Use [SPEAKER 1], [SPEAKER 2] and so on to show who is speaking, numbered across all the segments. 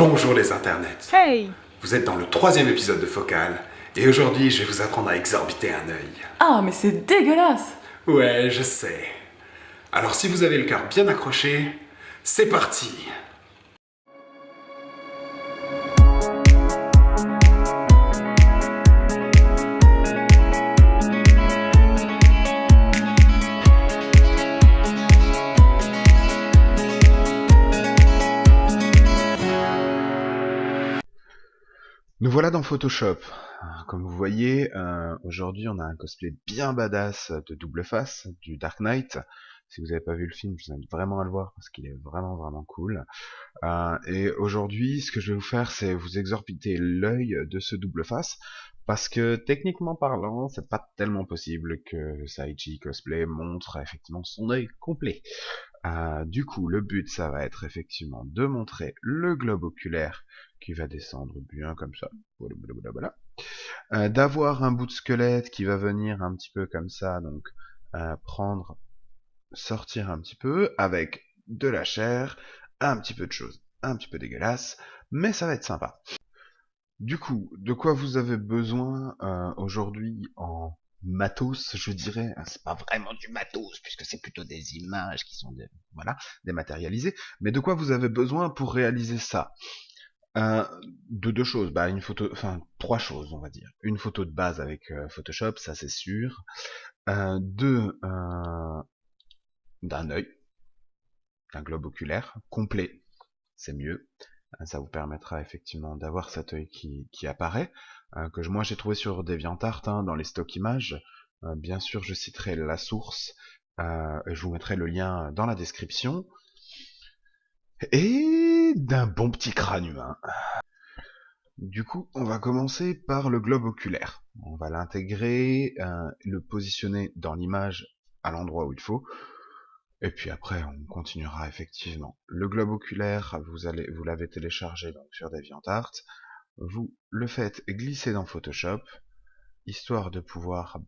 [SPEAKER 1] Bonjour les internets.
[SPEAKER 2] Hey!
[SPEAKER 1] Vous êtes dans le 3e épisode de Focal, et aujourd'hui je vais vous apprendre à exorbiter un œil.
[SPEAKER 3] Ah, mais c'est dégueulasse!
[SPEAKER 1] Ouais, je sais. Alors si vous avez le cœur bien accroché, c'est parti. Nous voilà dans Photoshop. Comme vous voyez, aujourd'hui on a un cosplay bien badass de Double Face, du Dark Knight. Si vous n'avez pas vu le film, je vous invite vraiment à le voir parce qu'il est vraiment cool. Et aujourd'hui, ce que je vais vous faire, c'est vous exorbiter l'œil de ce Double Face, parce que techniquement parlant, c'est pas tellement possible que Saïchi Cosplay montre effectivement son œil complet. Du coup, le but, ça va être effectivement de montrer le globe oculaire qui va descendre bien comme ça, voilà. D'avoir un bout de squelette qui va venir un petit peu comme ça, donc sortir un petit peu avec de la chair, un petit peu de choses un petit peu dégueulasses, mais ça va être sympa. Du coup, de quoi vous avez besoin aujourd'hui en matos, je dirais? C'est pas vraiment du matos, puisque c'est plutôt des images qui sont dématérialisées, mais de quoi vous avez besoin pour réaliser ça? De deux choses, une photo, enfin trois choses, on va dire. Une photo de base avec Photoshop, ça c'est sûr. Deux, d'un œil, d'un globe oculaire complet, c'est mieux. Ça vous permettra effectivement d'avoir cet œil qui apparaît, que moi j'ai trouvé sur DeviantArt, dans les stocks images. Bien sûr, je citerai la source, et je vous mettrai le lien dans la description. Et d'un bon petit crâne humain. Du coup, on va commencer par le globe oculaire. On va l'intégrer, le positionner dans l'image à l'endroit où il faut. Et puis après, on continuera effectivement. Le globe oculaire, vous l'avez téléchargé donc sur DeviantArt. Vous le faites glisser dans Photoshop, histoire de pouvoir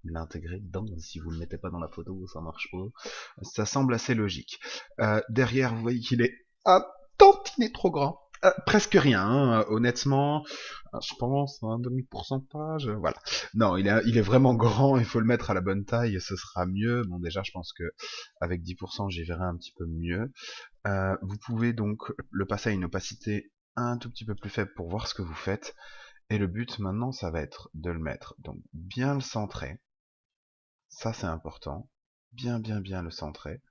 [SPEAKER 1] l'intégrer dedans. Si vous le mettez pas dans la photo, ça marche pas. Ça semble assez logique. Derrière, vous voyez qu'il est un tantinet trop grand. Presque rien, honnêtement. Je pense un demi-pourcentage. Voilà. Non, il est vraiment grand. Il faut le mettre à la bonne taille. Ce sera mieux. Bon, déjà, je pense que avec 10%, j'y verrai un petit peu mieux. Vous pouvez donc le passer à une opacité un tout petit peu plus faible pour voir ce que vous faites. Et le but maintenant, ça va être de le mettre donc bien le centrer. Ça, c'est important. Bien le centrer.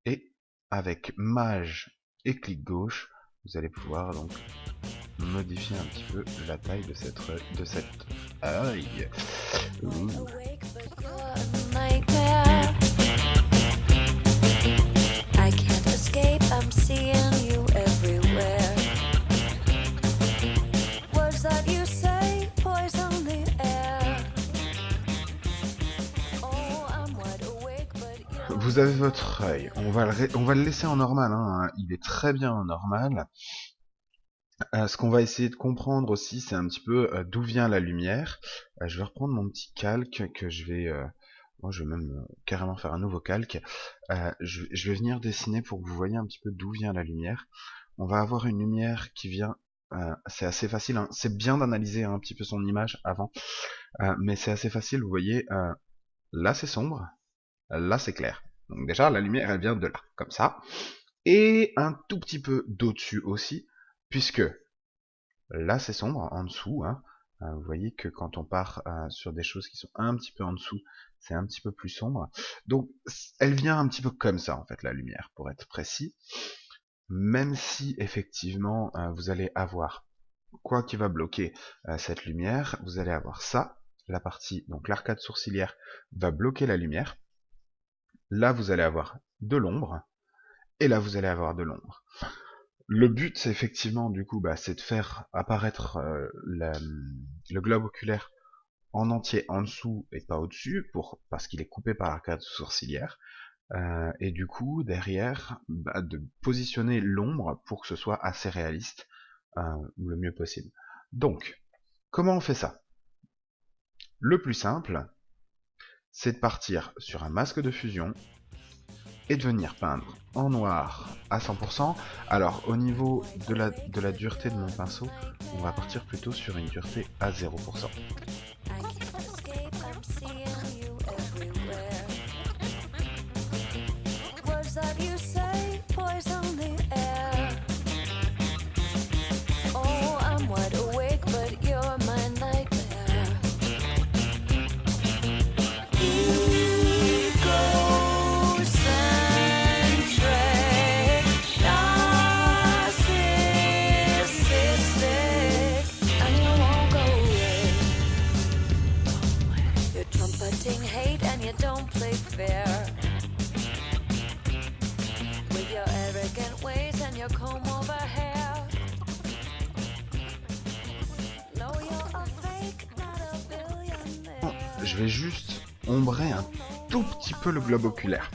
[SPEAKER 1] Et avec Maj et clic gauche, vous allez pouvoir donc modifier un petit peu la taille de cet œil. Vous avez votre œil, on va le laisser en normal, il est très bien en normal. Ce qu'on va essayer de comprendre aussi, c'est un petit peu d'où vient la lumière. Je vais reprendre mon petit calque que je vais... moi, je vais même carrément faire un nouveau calque. Je vais venir dessiner pour que vous voyez un petit peu d'où vient la lumière. On va avoir une lumière qui vient... c'est assez facile, c'est bien d'analyser un petit peu son image avant. Mais c'est assez facile, vous voyez... là, c'est sombre. Là, c'est clair. Donc déjà, la lumière, elle vient de là, comme ça. Et un tout petit peu d'au-dessus aussi, puisque là, c'est sombre, en dessous. Vous voyez que quand on part sur des choses qui sont un petit peu en dessous, c'est un petit peu plus sombre. Donc, elle vient un petit peu comme ça, en fait, la lumière, pour être précis. Même si, effectivement, vous allez avoir quoi qui va bloquer cette lumière, vous allez avoir ça, la partie, donc l'arcade sourcilière va bloquer la lumière. Là, vous allez avoir de l'ombre, et là, vous allez avoir de l'ombre. Le but, c'est effectivement, du coup, c'est de faire apparaître le globe oculaire en entier en dessous et pas au-dessus, parce qu'il est coupé par l'arcade sourcilière. Et du coup, derrière, de positionner l'ombre pour que ce soit assez réaliste, le mieux possible. Donc, comment on fait ça? Le plus simple, c'est de partir sur un masque de fusion, et de venir peindre en noir à 100%. Alors au niveau de la dureté de mon pinceau, on va partir plutôt sur une dureté à 0%. Je vais juste ombrer un tout petit peu le globe oculaire.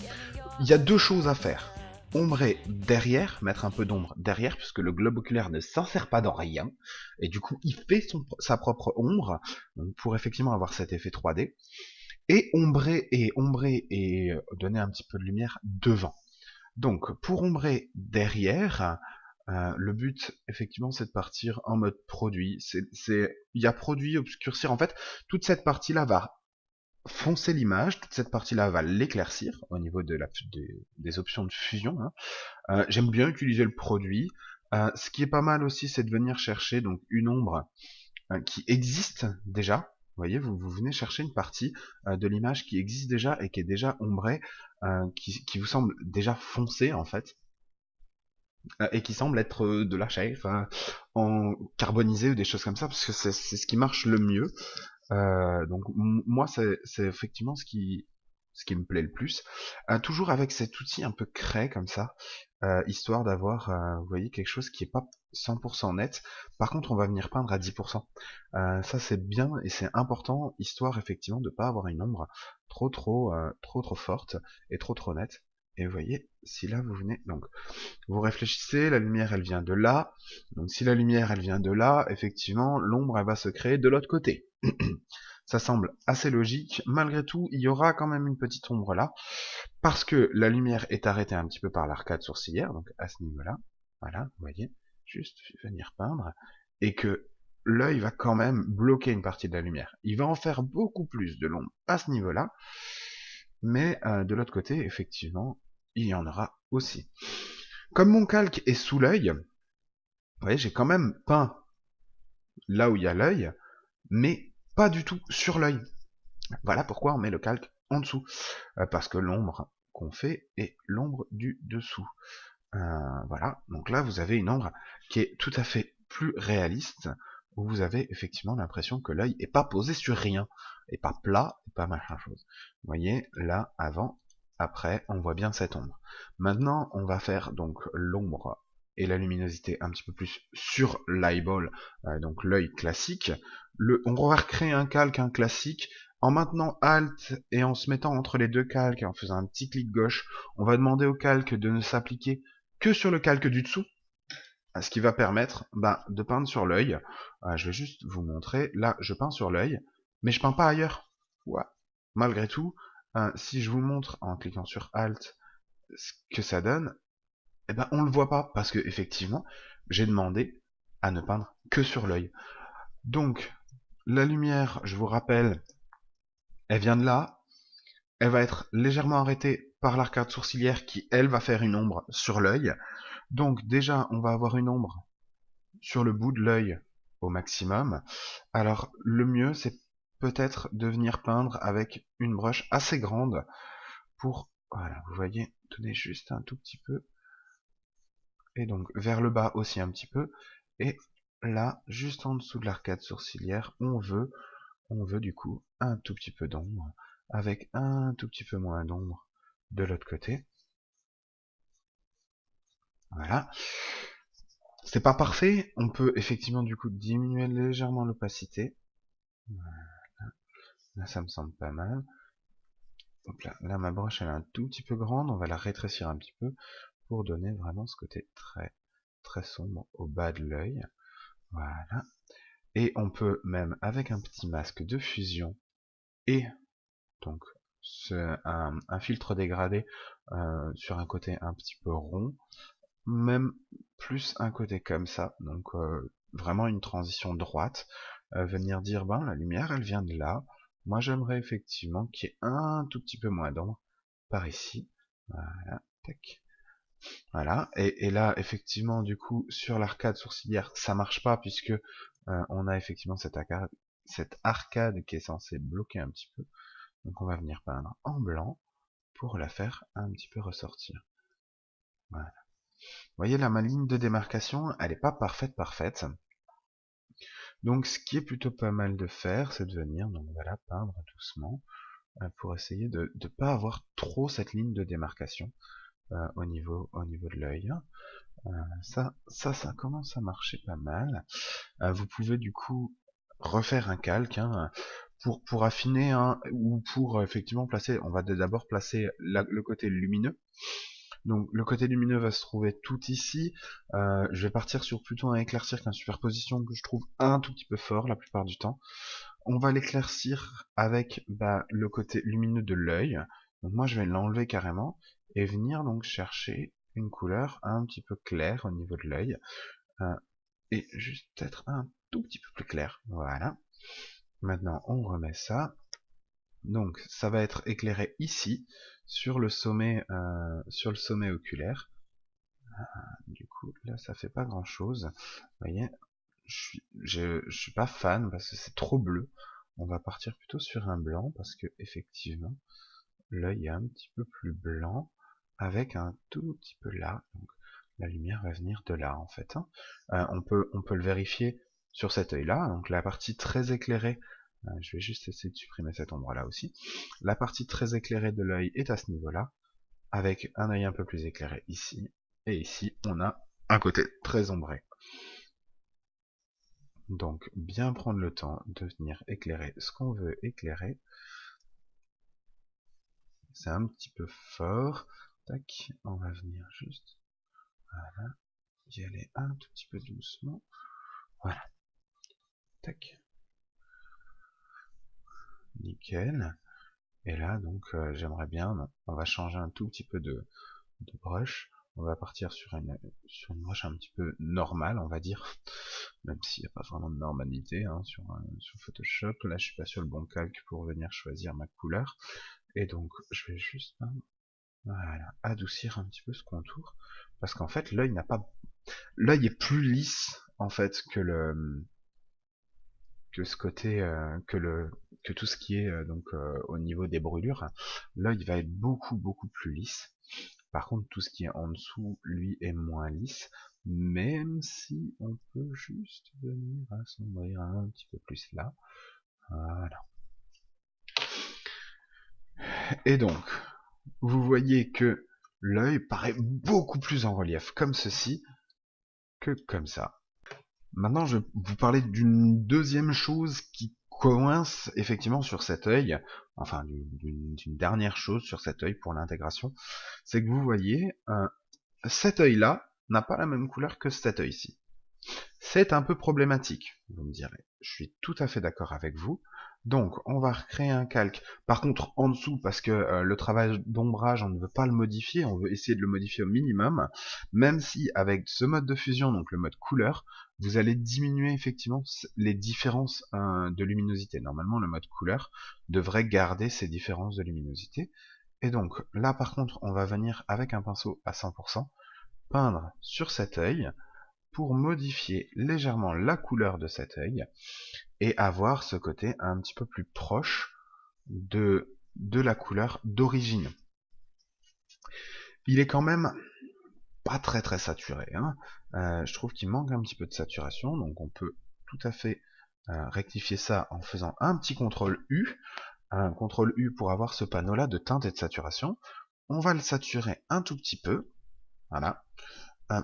[SPEAKER 1] Il y a deux choses à faire. Ombrer derrière, mettre un peu d'ombre derrière, puisque le globe oculaire ne s'insère pas dans rien, et du coup il fait sa propre ombre, donc pour effectivement avoir cet effet 3D, et ombrer et donner un petit peu de lumière devant. Donc pour ombrer derrière, le but effectivement c'est de partir en mode produit. Il y a produit, obscurcir, en fait toute cette partie là va foncer l'image, toute cette partie-là va l'éclaircir au niveau des options de fusion. Hein. J'aime bien utiliser le produit. Ce qui est pas mal aussi, c'est de venir chercher donc une ombre qui existe déjà. Vous voyez, vous venez chercher une partie de l'image qui existe déjà et qui est déjà ombrée, qui vous semble déjà foncée en fait, et qui semble être de la chair en carbonisé ou des choses comme ça, parce que c'est ce qui marche le mieux. Donc moi c'est effectivement ce qui me plaît le plus. Toujours avec cet outil un peu craie comme ça, histoire d'avoir, vous voyez, quelque chose qui est pas 100% net. Par contre, on va venir peindre à 10%. Ça c'est bien et c'est important, histoire effectivement de pas avoir une ombre trop forte et trop nette. Et vous voyez, si là vous venez, donc vous réfléchissez, la lumière elle vient de là, donc si la lumière elle vient de là, effectivement l'ombre elle va se créer de l'autre côté. Ça semble assez logique, malgré tout il y aura quand même une petite ombre là, parce que la lumière est arrêtée un petit peu par l'arcade sourcilière, donc à ce niveau-là, voilà, vous voyez, juste venir peindre, et que l'œil va quand même bloquer une partie de la lumière. Il va en faire beaucoup plus de l'ombre à ce niveau-là, mais de l'autre côté, effectivement, il y en aura aussi. Comme mon calque est sous l'œil, vous voyez, j'ai quand même peint là où il y a l'œil, mais pas du tout sur l'œil. Voilà pourquoi on met le calque en dessous, parce que l'ombre qu'on fait est l'ombre du dessous. Voilà, donc là vous avez une ombre qui est tout à fait plus réaliste, où vous avez effectivement l'impression que l'œil est pas posé sur rien, et pas plat, et pas machin chose. Vous voyez, là, avant, après, on voit bien cette ombre. Maintenant, on va faire donc l'ombre et la luminosité un petit peu plus sur l'eyeball, donc l'œil classique. On va recréer un calque, un classique, en maintenant Alt et en se mettant entre les deux calques et en faisant un petit clic gauche. On va demander au calque de ne s'appliquer que sur le calque du dessous, ce qui va permettre de peindre sur l'œil. Je vais juste vous montrer, là je peins sur l'œil, mais je peins pas ailleurs. Ouais. Malgré tout, si je vous montre en cliquant sur Alt ce que ça donne, eh ben on le voit pas, parce que effectivement, j'ai demandé à ne peindre que sur l'œil. Donc, la lumière, je vous rappelle, elle vient de là, elle va être légèrement arrêtée par l'arcade sourcilière qui, elle, va faire une ombre sur l'œil. Donc déjà, on va avoir une ombre sur le bout de l'œil au maximum. Alors le mieux, c'est peut-être de venir peindre avec une broche assez grande pour, voilà, vous voyez, tenez juste un tout petit peu. Et donc vers le bas aussi un petit peu. Et là, juste en dessous de l'arcade sourcilière, on veut du coup un tout petit peu d'ombre, avec un tout petit peu moins d'ombre de l'autre côté. Voilà. C'est pas parfait, on peut effectivement du coup diminuer légèrement l'opacité. Voilà. Là ça me semble pas mal. Donc là ma broche elle est un tout petit peu grande, on va la rétrécir un petit peu pour donner vraiment ce côté très sombre au bas de l'œil. Voilà. Et on peut même avec un petit masque de fusion et donc un filtre dégradé sur un côté un petit peu rond, même plus un côté comme ça, donc vraiment une transition droite, venir dire ben la lumière elle vient de là, moi j'aimerais effectivement qu'il y ait un tout petit peu moins d'ombre par ici, voilà, tac. Voilà, et là effectivement du coup sur l'arcade sourcilière ça marche pas puisque on a effectivement cette arcade qui est censée bloquer un petit peu, donc on va venir peindre en blanc pour la faire un petit peu ressortir. Voilà. Vous voyez là, ma ligne de démarcation, elle n'est pas parfaite. Donc ce qui est plutôt pas mal de faire, c'est de venir, donc voilà, peindre doucement, pour essayer de ne pas avoir trop cette ligne de démarcation au niveau de l'œil. Ça commence à marcher pas mal. Vous pouvez du coup refaire un calque pour affiner ou pour effectivement placer, on va d'abord placer le côté lumineux. Donc le côté lumineux va se trouver tout ici. Je vais partir sur plutôt un éclaircir qu'un superposition que je trouve un tout petit peu fort la plupart du temps. On va l'éclaircir avec le côté lumineux de l'œil. Donc moi je vais l'enlever carrément et venir donc chercher une couleur un petit peu claire au niveau de l'œil. Et juste peut-être un tout petit peu plus clair. Voilà. Maintenant on remet ça. Donc ça va être éclairé ici sur le sommet oculaire. Du coup là ça fait pas grand chose. Vous voyez, je suis pas fan parce que c'est trop bleu. On va partir plutôt sur un blanc parce que effectivement l'œil est un petit peu plus blanc avec un tout petit peu là. Donc la lumière va venir de là en fait. On peut le vérifier sur cet œil là. Donc la partie très éclairée, je vais juste essayer de supprimer cette ombre là aussi. La partie très éclairée de l'œil est à ce niveau là, avec un œil un peu plus éclairé ici. Et ici on a un côté très ombré. Donc bien prendre le temps de venir éclairer ce qu'on veut éclairer. C'est un petit peu fort. Tac, on va venir juste, voilà, y aller un tout petit peu doucement. Voilà. Tac. Nickel. Et là, donc, j'aimerais bien, on va changer un tout petit peu de brush. On va partir sur une brush un petit peu normale, on va dire. Même s'il n'y a pas vraiment de normalité sur Photoshop. Là, je suis pas sur le bon calque pour venir choisir ma couleur. Et donc, je vais juste, voilà, adoucir un petit peu ce contour. Parce qu'en fait, l'œil est plus lisse, en fait, que ce côté, que tout ce qui est au niveau des brûlures. L'œil va être beaucoup plus lisse. Par contre, tout ce qui est en dessous, lui, est moins lisse. Même si on peut juste venir assombrir un petit peu plus là. Voilà. Et donc, vous voyez que l'œil paraît beaucoup plus en relief comme ceci que comme ça. Maintenant, je vais vous parler d'une deuxième chose qui coince effectivement sur cet œil, enfin d'une dernière chose sur cet œil pour l'intégration, c'est que vous voyez, cet œil-là n'a pas la même couleur que cet œil-ci. C'est un peu problématique, vous me direz. Je suis tout à fait d'accord avec vous. Donc, on va recréer un calque. Par contre, en dessous, parce que le travail d'ombrage, on ne veut pas le modifier, on veut essayer de le modifier au minimum, même si avec ce mode de fusion, donc le mode couleur, vous allez diminuer effectivement les différences de luminosité. Normalement, le mode couleur devrait garder ces différences de luminosité. Et donc, là par contre, on va venir avec un pinceau à 100%, peindre sur cet œil, pour modifier légèrement la couleur de cet œil et avoir ce côté un petit peu plus proche de la couleur d'origine. Il est quand même pas très saturé. Je trouve qu'il manque un petit peu de saturation, donc on peut tout à fait rectifier ça en faisant un petit CTRL U. Un CTRL U pour avoir ce panneau là de teinte et de saturation. On va le saturer un tout petit peu. Voilà.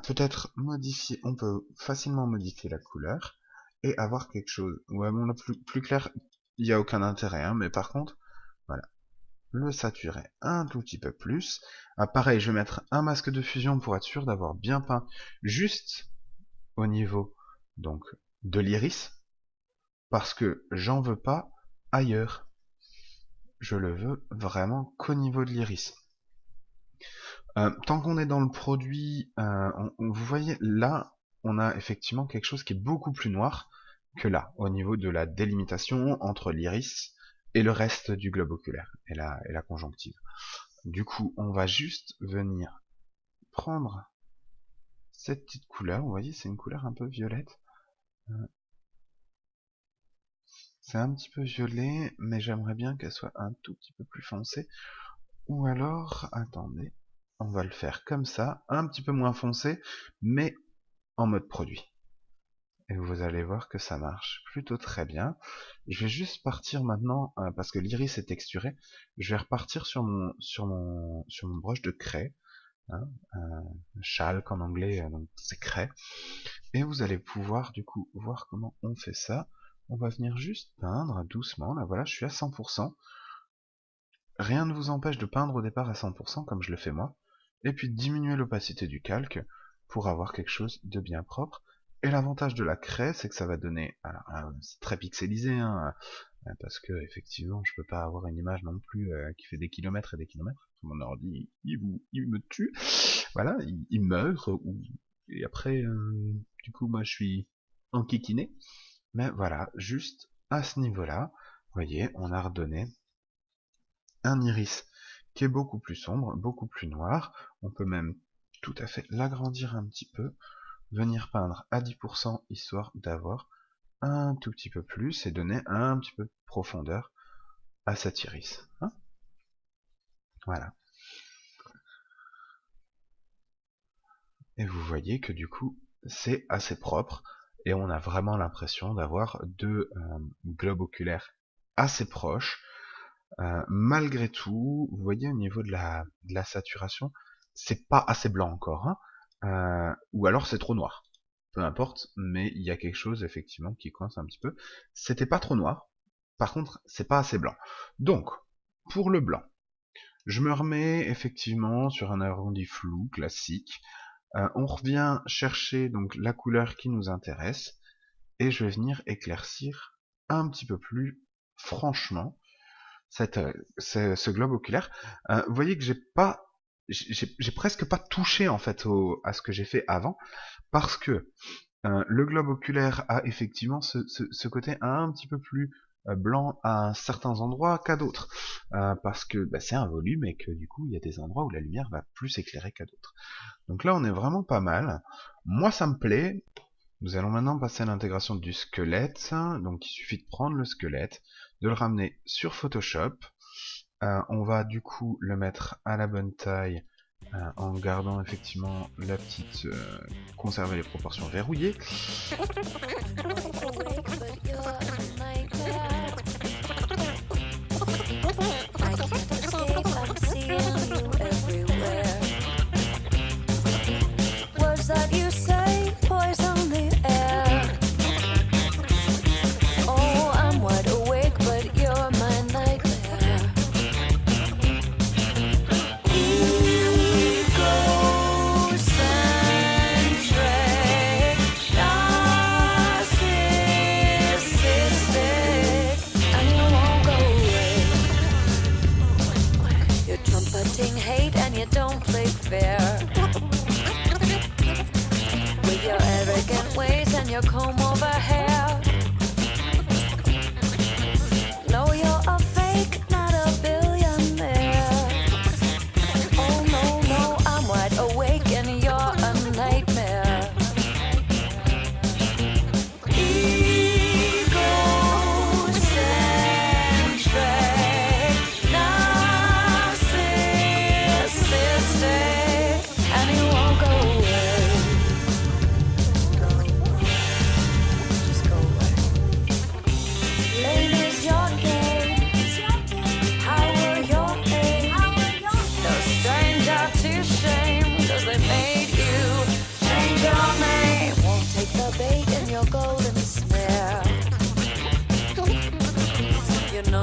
[SPEAKER 1] Peut-être modifier, on peut facilement modifier la couleur et avoir quelque chose. Ouais, bon, là, plus clair, il n'y a aucun intérêt, mais par contre, voilà, le saturer un tout petit peu plus. Pareil, je vais mettre un masque de fusion pour être sûr d'avoir bien peint juste au niveau donc de l'iris, parce que j'en veux pas ailleurs. je le veux vraiment qu'au niveau de l'iris. Tant qu'on est dans le produit, vous voyez là, on a effectivement quelque chose qui est beaucoup plus noir que là, au niveau de la délimitation entre l'iris et le reste du globe oculaire et la conjonctive. Du coup, on va juste venir prendre cette petite couleur. Vous voyez, c'est une couleur un peu violette. C'est un petit peu violet, mais j'aimerais bien qu'elle soit un tout petit peu plus foncée. Ou alors, attendez, on va le faire comme ça, un petit peu moins foncé, mais en mode produit. Et vous allez voir que ça marche plutôt très bien. Je vais juste partir maintenant, parce que l'iris est texturé, je vais repartir sur mon brush de craie, hein, chalk en anglais, donc c'est craie. Et vous allez pouvoir du coup voir comment on fait ça. On va venir juste peindre doucement, là voilà, je suis à 100%. Rien ne vous empêche de peindre au départ à 100% comme je le fais moi, et puis de diminuer l'opacité du calque pour avoir quelque chose de bien propre. Et l'avantage de la craie, c'est que ça va donner, alors c'est très pixelisé, hein, parce que effectivement je peux pas avoir une image non plus qui fait des kilomètres et des kilomètres. Mon ordi il me tue, voilà, il meurt, et après du coup moi je suis enquiquiné. Mais voilà, juste à ce niveau-là, vous voyez, on a redonné un iris qui est beaucoup plus sombre, beaucoup plus noir. On peut même tout à fait l'agrandir un petit peu, venir peindre à 10% histoire d'avoir un tout petit peu plus et donner un petit peu de profondeur à cet iris. Hein, voilà. Et vous voyez que du coup, c'est assez propre et on a vraiment l'impression d'avoir deux globes oculaires assez proches. Malgré tout, vous voyez au niveau de la saturation, c'est pas assez blanc encore, hein, ou alors c'est trop noir. Peu importe, mais il y a quelque chose effectivement qui coince un petit peu. C'était pas trop noir, par contre c'est pas assez blanc. Donc, pour le blanc, je me remets effectivement sur un arrondi flou classique. On revient chercher donc la couleur qui nous intéresse et je vais venir éclaircir un petit peu plus franchement ce globe oculaire. Vous voyez que j'ai presque pas touché en fait à ce que j'ai fait avant, parce que le globe oculaire a effectivement ce côté un petit peu plus blanc à certains endroits qu'à d'autres, parce que c'est un volume et que du coup il y a des endroits où la lumière va plus éclairer qu'à d'autres. Donc là on est vraiment pas mal. Moi ça me plaît. Nous allons maintenant passer à l'intégration du squelette. Donc il suffit de prendre le squelette, de le ramener sur Photoshop. On va du coup le mettre à la bonne taille en gardant effectivement la petite... conserver les proportions verrouillées.
[SPEAKER 2] Hate and you don't play fair with your arrogant ways and your comb over hair. No, you're a fake, not a billionaire. Oh no, no, I'm wide awake and you're a nightmare.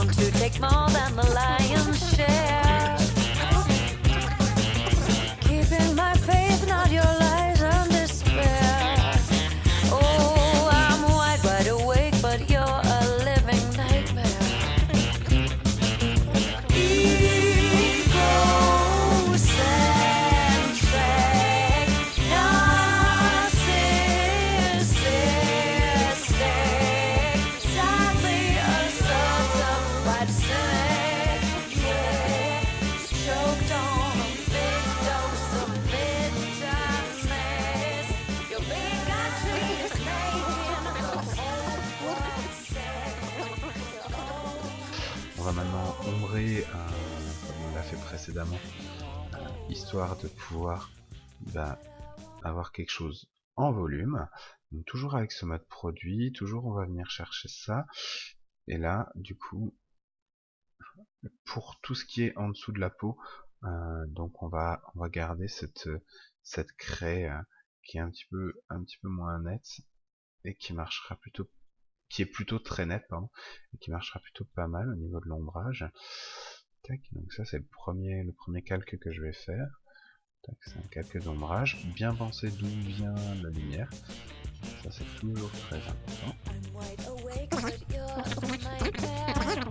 [SPEAKER 2] To take more than the lion's share. Keeping my faith, not your lies and despair. Oh, I'm wide awake, but you're a living nightmare.
[SPEAKER 1] précédemment, histoire de pouvoir avoir quelque chose en volume. Donc toujours avec ce mode produit, toujours on va venir chercher ça. Et là, du coup, pour tout ce qui est en dessous de la peau, donc on va garder cette craie qui est un petit peu moins nette et qui marchera plutôt, qui est plutôt très nette, pardon, et qui marchera plutôt pas mal au niveau de l'ombrage. Tac, donc ça c'est le premier calque que je vais faire. Tac, c'est un calque d'ombrage. Bien penser d'où vient la lumière. Ça c'est toujours très important.
[SPEAKER 2] I'm wide awake, but you're a nightmare.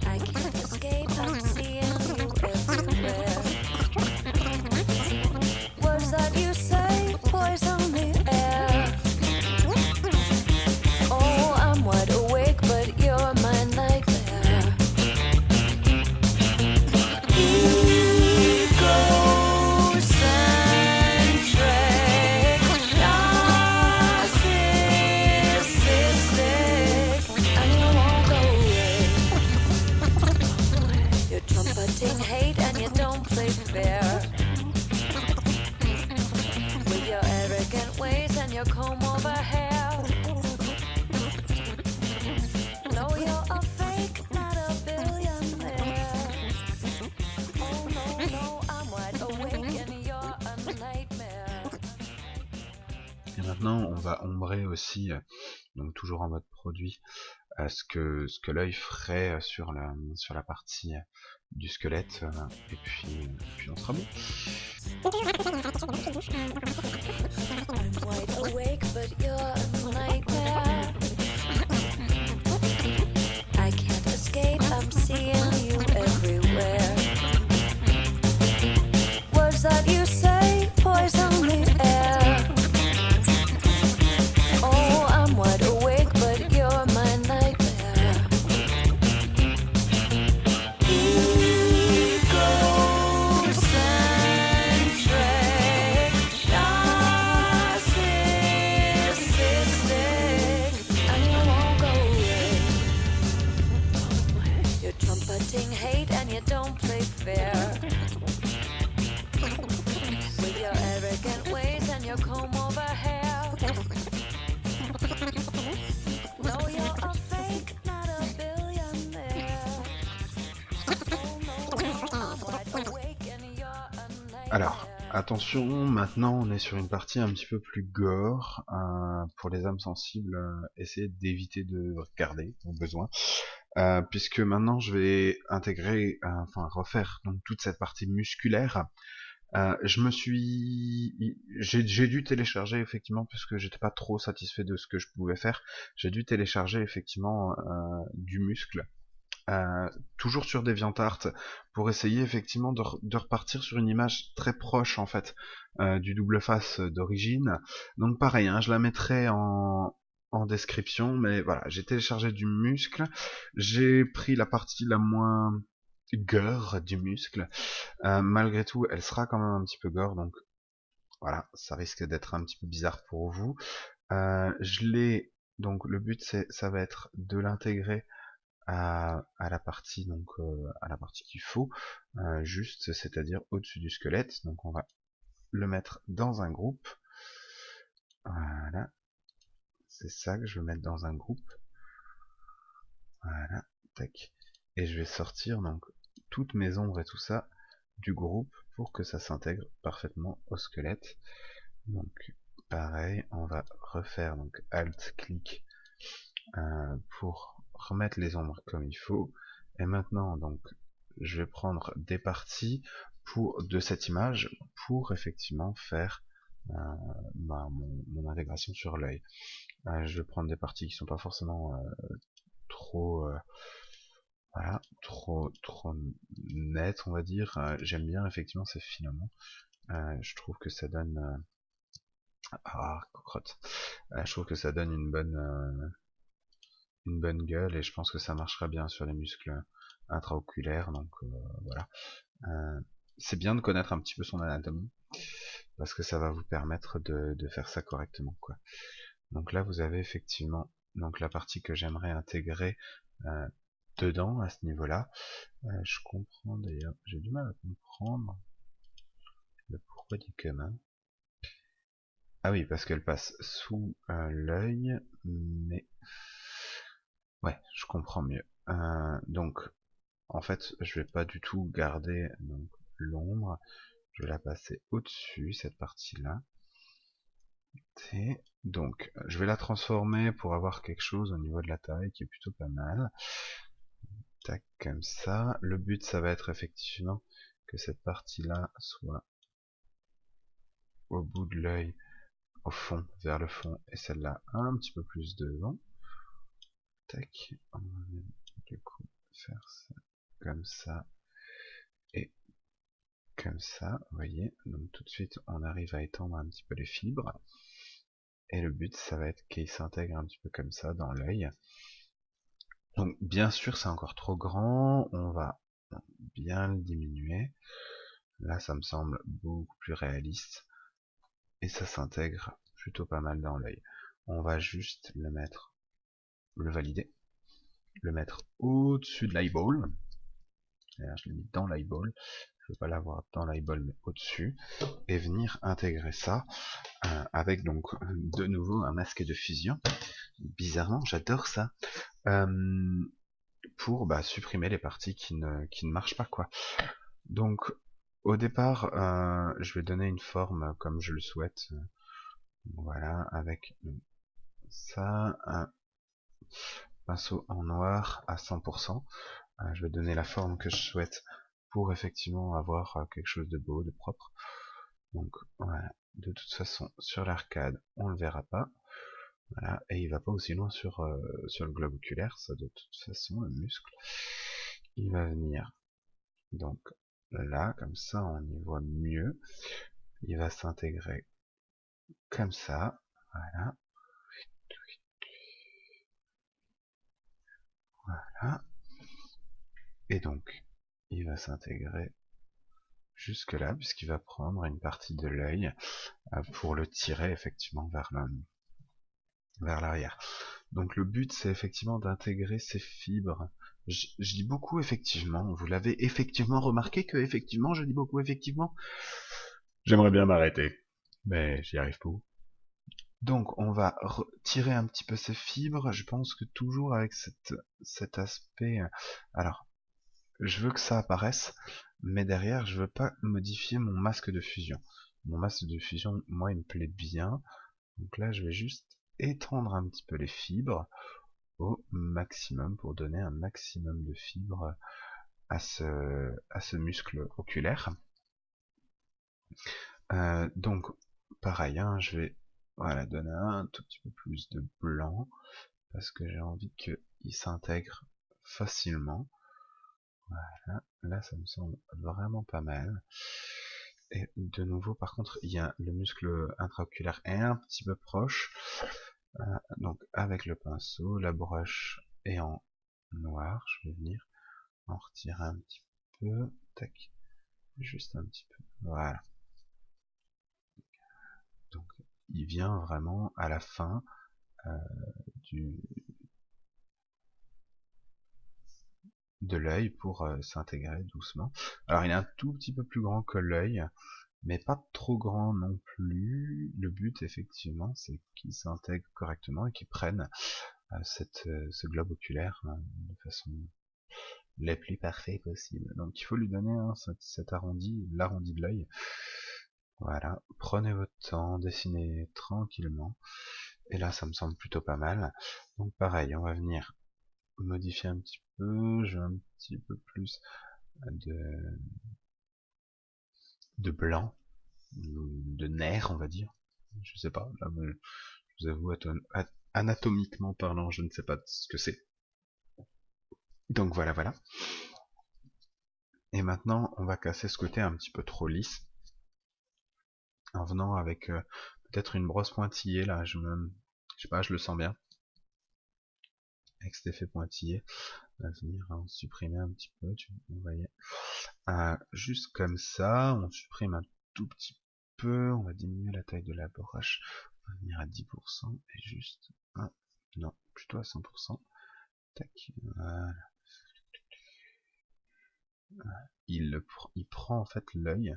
[SPEAKER 2] I can't escape, I'm seeing you everywhere. Words that you say poison the air. Oh, I'm wide awake, but you're my nightmare. Egocentric, narcissistic, and you won't go away. You're trumpeting hate and you don't play fair. With your arrogant ways and your comb over hair. No, you're a fake, not a billionaire. Oh no, no, I'm wide awake and you're a nightmare.
[SPEAKER 1] Et maintenant, on va ombrer aussi, donc toujours en mode produit, ce que l'œil ferait sur la partie du squelette, et puis on sera bon.
[SPEAKER 2] I'm wide awake, but you're a nightmare. I can't escape, I'm seeing you everywhere. Words that you say poison the air. Oh, I'm wide awake, but you're my nightmare. Egocentric, narcissistic, and you won't go away. You're trumpeting hate and you don't play fair. With your arrogant ways and your comb over hair. No, you're a fake, not a billionaire. Oh no, I'm wide awake and you're a nightmare.
[SPEAKER 1] Alors, attention, maintenant on est sur une partie un petit peu plus gore. Pour les âmes sensibles, essayez d'éviter de regarder au besoin. Puisque maintenant je vais intégrer, refaire donc toute cette partie musculaire. J'ai dû télécharger effectivement, puisque j'étais pas trop satisfait de ce que je pouvais faire. J'ai dû télécharger effectivement du muscle, toujours sur DeviantArt, pour essayer effectivement de repartir sur une image très proche en fait du double face d'origine. Donc pareil, hein, je la mettrai en description, mais voilà, j'ai téléchargé du muscle, j'ai pris la partie la moins gore du muscle. Malgré tout, elle sera quand même un petit peu gore, donc voilà, ça risque d'être un petit peu bizarre pour vous. Donc le but ça va être de l'intégrer à la partie à la partie qu'il faut, juste, c'est-à-dire au-dessus du squelette. Donc on va le mettre dans un groupe. Voilà, c'est ça que je veux mettre dans un groupe. Voilà, tac. Et je vais sortir donc toutes mes ombres et tout ça du groupe pour que ça s'intègre parfaitement au squelette. Donc pareil, on va refaire donc Alt-clic pour remettre les ombres comme il faut. Et maintenant donc je vais prendre des parties de cette image pour effectivement faire mon intégration sur l'œil. Je vais prendre des parties qui sont pas forcément trop net, on va dire. J'aime bien effectivement ces filaments. Je trouve que ça donne cocotte. Je trouve que ça donne une bonne gueule, et je pense que ça marchera bien sur les muscles intraoculaires. Donc voilà. C'est bien de connaître un petit peu son anatomie, parce que ça va vous permettre de faire ça correctement, quoi. Donc là vous avez effectivement donc la partie que j'aimerais intégrer dedans à ce niveau-là. Je comprends d'ailleurs, j'ai du mal à comprendre le pourquoi du comment. Ah oui, parce qu'elle passe sous l'œil, mais ouais, je comprends mieux. Donc, en fait, je vais pas du tout garder donc l'ombre. Je vais la passer au-dessus, cette partie-là. Donc, je vais la transformer pour avoir quelque chose au niveau de la taille qui est plutôt pas mal. Tac, comme ça. Le but, ça va être effectivement que cette partie-là soit au bout de l'œil, au fond, vers le fond, et celle-là un petit peu plus devant. Tac, on va du coup faire ça comme ça et comme ça, vous voyez. Donc tout de suite, on arrive à étendre un petit peu les fibres. Et le but, ça va être qu'il s'intègre un petit peu comme ça dans l'œil. Donc bien sûr, c'est encore trop grand, on va bien le diminuer. Là, ça me semble beaucoup plus réaliste. Et ça s'intègre plutôt pas mal dans l'œil. On va juste le mettre, le valider, le mettre au-dessus de l'eyeball. Là, je l'ai mis dans l'eyeball. Je ne veux pas l'avoir dans l'eyeball, mais au-dessus. Et venir intégrer ça avec donc de nouveau un masque de fusion. Bizarrement, j'adore ça. Pour supprimer les parties qui ne marchent pas, quoi. Donc, au départ, je vais donner une forme comme je le souhaite. Voilà, avec ça, un pinceau en noir à 100%. Je vais donner la forme que je souhaite pour effectivement avoir quelque chose de beau, de propre. Donc voilà, de toute façon sur l'arcade on le verra pas, voilà, et il va pas aussi loin sur le globe oculaire, ça de toute façon le muscle. Il va venir donc là, comme ça on y voit mieux. Il va s'intégrer comme ça, voilà. Voilà. Et donc il va s'intégrer jusque là, puisqu'il va prendre une partie de l'œil pour le tirer effectivement vers l'arrière. Donc le but, c'est effectivement d'intégrer ces fibres. Je dis beaucoup effectivement, vous l'avez effectivement remarqué que effectivement, je dis beaucoup effectivement. J'aimerais bien m'arrêter, mais j'y arrive pas. Donc on va tirer un petit peu ces fibres, je pense que toujours avec cet aspect... Alors, je veux que ça apparaisse, mais derrière, je veux pas modifier mon masque de fusion. Mon masque de fusion, moi, il me plaît bien. Donc là, je vais juste étendre un petit peu les fibres au maximum pour donner un maximum de fibres à ce muscle oculaire. Donc, pareil, hein, je vais voilà, donner un tout petit peu plus de blanc parce que j'ai envie qu'il s'intègre facilement. Voilà, là ça me semble vraiment pas mal. Et de nouveau, par contre, il y a le muscle intraoculaire est un petit peu proche. Donc avec le pinceau, la broche est en noir, je vais venir en retirer un petit peu, tac, juste un petit peu, voilà. Donc il vient vraiment à la fin de l'œil pour s'intégrer doucement. Alors il est un tout petit peu plus grand que l'œil, mais pas trop grand non plus. Le but effectivement c'est qu'il s'intègre correctement et qu'il prenne ce globe oculaire de façon les plus parfaits possible. Donc il faut lui donner cet arrondi, l'arrondi de l'œil. Voilà, prenez votre temps, dessinez tranquillement. Et là ça me semble plutôt pas mal. Donc pareil, on va venir modifier un petit peu, je veux un petit peu plus de blanc, de nerf on va dire. Je sais pas, là, je vous avoue, anatomiquement parlant, je ne sais pas ce que c'est. Donc voilà, voilà. Et maintenant, on va casser ce côté un petit peu trop lisse. En venant avec peut-être une brosse pointillée, là, je sais pas, je le sens bien. Avec cet effet pointillé, on va venir en supprimer un petit peu, vous voyez. Juste comme ça, on supprime un tout petit peu, on va diminuer la taille de la broche, on va venir à 10% et juste, non, plutôt à 100%. Tac, voilà. il prend en fait l'œil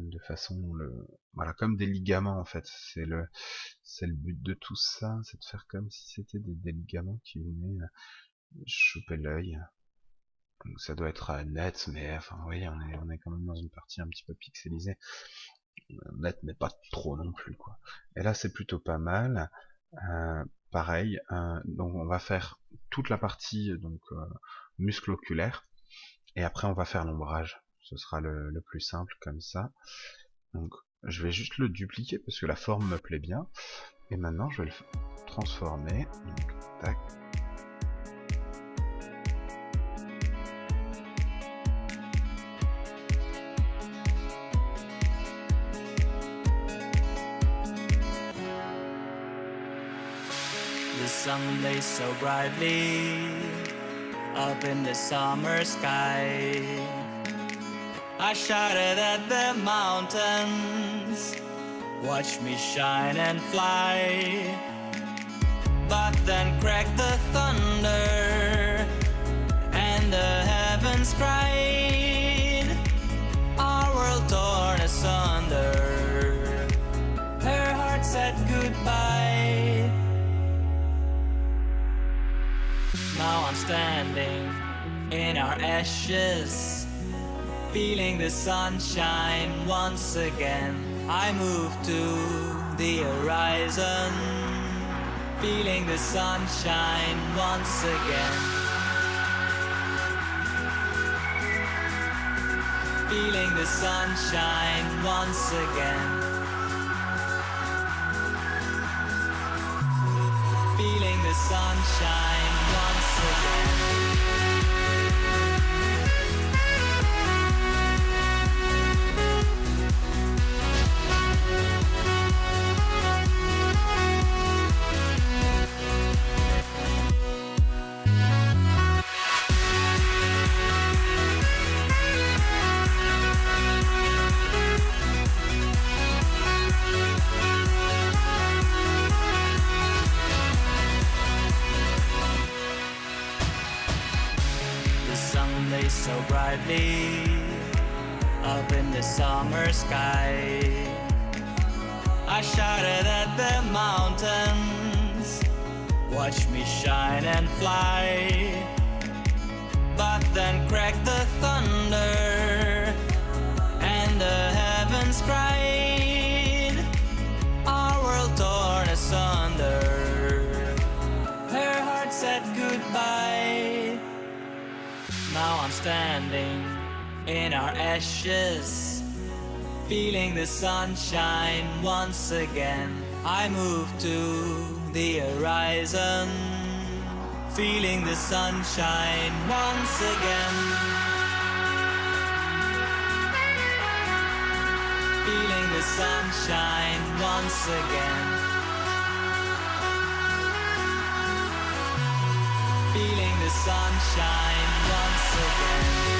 [SPEAKER 1] de façon voilà, comme des ligaments en fait. C'est le but de tout ça, c'est de faire comme si c'était des ligaments qui venaient choper l'œil. Donc ça doit être net, mais enfin oui, on est quand même dans une partie un petit peu pixelisée. Net, mais pas trop non plus quoi. Et là c'est plutôt pas mal. Pareil, donc on va faire toute la partie donc muscle oculaire, et après on va faire l'ombrage. Ce sera le plus simple comme ça. Donc je vais juste le dupliquer parce que la forme me plaît bien. Et maintenant je vais le transformer. Donc, tac.
[SPEAKER 4] The sun blazed so brightly up in the summer sky. I shouted at the mountains, watch me shine and fly. But then cracked the thunder, and the heavens cried, our world torn asunder. Her heart said goodbye. Now I'm standing in our ashes, feeling the sunshine once again. I move to the horizon, feeling the sunshine once again. Feeling the sunshine once again. Feeling the sunshine once again. So brightly up in the summer sky, I shouted at the mountains, watch me shine and fly. But then cracked the thunder, and the heavens cried, our world torn asunder. Her heart said goodbye. Now I'm standing in our ashes, feeling the sunshine once again. I move to the horizon, feeling the sunshine once again. Feeling the sunshine once again. Feeling the sunshine once again.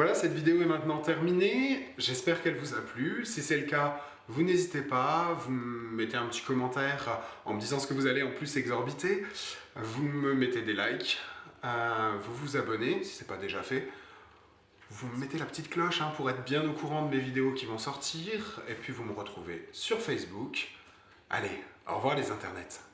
[SPEAKER 5] Voilà, cette vidéo est maintenant terminée. J'espère qu'elle vous a plu. Si c'est le cas, vous n'hésitez pas, vous me mettez un petit commentaire en me disant ce que vous allez en plus exorbiter. Vous me mettez des likes, vous vous abonnez si ce n'est pas déjà fait. Vous me mettez la petite cloche pour être bien au courant de mes vidéos qui vont sortir. Et puis vous me retrouvez sur Facebook. Allez, au revoir les internets.